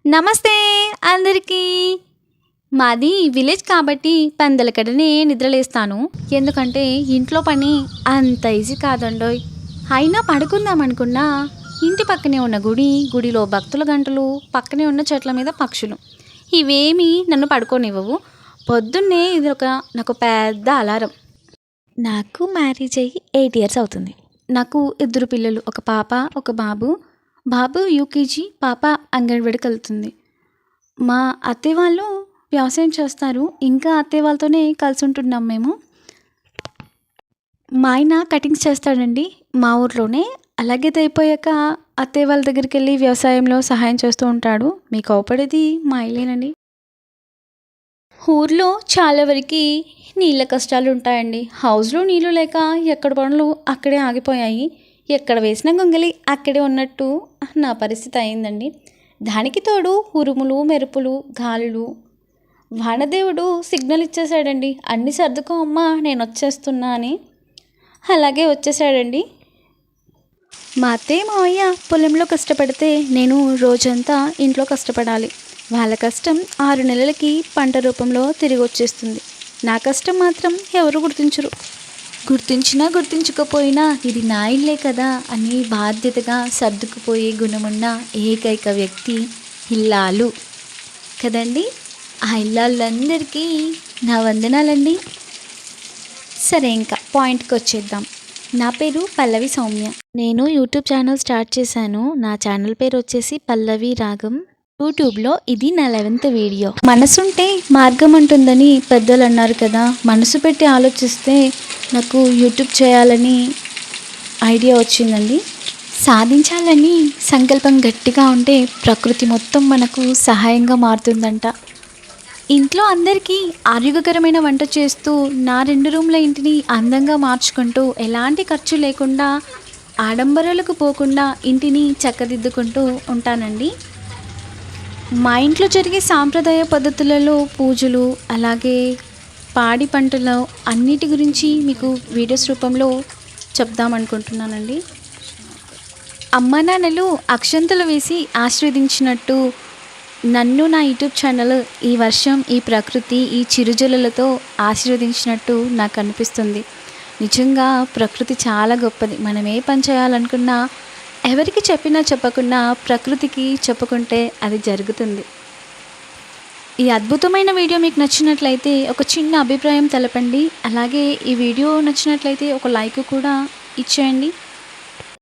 నమస్తే అందరికీ. మాది విలేజ్ కాబట్టి పందలకడనే నిద్రలేస్తాను. ఎందుకంటే ఇంట్లో పని అంత ఈజీ కాదండోయ్. అయినా పడుకుందాం అనుకున్నా ఇంటి పక్కనే ఉన్న గుడిలో భక్తుల గంటలు, పక్కనే ఉన్న చెట్ల మీద పక్షులు ఇవేమీ నన్ను పడుకోనివ్వవు. పొద్దున్నే ఇది నాకు పెద్ద అలారం. నాకు మ్యారేజ్ అయ్యి 8 ఇయర్స్ అవుతుంది. నాకు 2 పిల్లలు, ఒక పాప ఒక బాబు. బాబు యూకేజీ, పాప అంగన్వాడికి వెళ్తుంది. మా అత్తయ్య వాళ్ళు వ్యవసాయం చేస్తారు. ఇంకా అత్తయ్య వాళ్ళతోనే కలిసి ఉంటున్నాం మేము. మా ఆయన కటింగ్స్ చేస్తాడండి మా ఊర్లోనే. అలాగే అది అయిపోయాక అత్తయ్య వాళ్ళ దగ్గరికి వెళ్ళి వ్యవసాయంలో సహాయం చేస్తూ ఉంటాడు. మీకు అవపడేది మా ఇల్లేనండి. ఊర్లో చాలా వరకు నీళ్ళ కష్టాలు ఉంటాయండి. హౌస్లో నీళ్ళు లేక ఎక్కడ పనులు అక్కడే ఆగిపోయాయి. ఎక్కడ వేసిన గొంగలి అక్కడే ఉన్నట్టు నా పరిస్థితి అయిందండి. దానికి తోడు ఉరుములు, మెరుపులు, గాలులు. వానదేవుడు సిగ్నల్ ఇచ్చేసాడండి, అన్ని సర్దుకో అమ్మా నేను వచ్చేస్తున్నా అని. అలాగే వచ్చేసాడండి. మా అత్తయ్య మావయ్య పొలంలో కష్టపడితే నేను రోజంతా ఇంట్లో కష్టపడాలి. వాళ్ళ కష్టం 6 నెలలకి పంట రూపంలో తిరిగి వచ్చేస్తుంది. నా కష్టం మాత్రం ఎవరు గుర్తించరు. గుర్తించినా గుర్తించకపోయినా ఇది నా ఇల్లే కదా అని బాధ్యతగా సర్దుకుపోయే గుణమున్న ఏకైక వ్యక్తి ఇల్లాలు కదండి. ఆ ఇల్లాళ్ళందరికీ నా వందనాలండి. సరే, ఇంకా పాయింట్కి వచ్చేద్దాం. నా పేరు పల్లవి సౌమ్య. నేను యూట్యూబ్ ఛానల్ స్టార్ట్ చేశాను. నా ఛానల్ పేరు వచ్చేసి పల్లవి రాగం. యూట్యూబ్లో ఇది నా 11th వీడియో. మనసుంటే మార్గం ఉంటుందని పెద్దలు అన్నారు కదా. మనసు పెట్టి ఆలోచిస్తే నాకు యూట్యూబ్ చేయాలని ఐడియా వచ్చిందండి. సాధించాలని సంకల్పం గట్టిగా ఉంటే ప్రకృతి మొత్తం మనకు సహాయంగా మారుతుందంట. ఇంట్లో అందరికీ ఆరోగ్యకరమైన వంట చేస్తూ నా 2 రూమ్ల ఇంటిని అందంగా మార్చుకుంటూ ఎలాంటి ఖర్చు లేకుండా ఆడంబరాలకు పోకుండా ఇంటిని చక్కదిద్దుకుంటూ ఉంటానండి. మా ఇంట్లో జరిగే సాంప్రదాయ పద్ధతులలో పూజలు, అలాగే పాడి పంటలు అన్నిటి గురించి మీకు వీడియోస్ రూపంలో చెప్దామనుకుంటున్నానండి. అమ్మా నాన్నలు అక్షంతలు వేసి ఆశీర్వదించినట్టు నన్ను నా యూట్యూబ్ ఛానల్ ఈ వర్షం, ఈ ప్రకృతి, ఈ చిరుజల్లులతో ఆశీర్వదించినట్టు నాకు అనిపిస్తుంది. నిజంగా ప్రకృతి చాలా గొప్పది. మనం ఏ పని చేయాలనుకున్నా ఎవరికి చెప్పినా చెప్పకుండా ప్రకృతికి చెప్పుకుంటే అది జరుగుతుంది. ఈ అద్భుతమైన వీడియో మీకు నచ్చినట్లయితే ఒక చిన్న అభిప్రాయం తెలపండి. అలాగే ఈ వీడియో నచ్చినట్లయితే ఒక లైక్ కూడా ఇచ్చేయండి.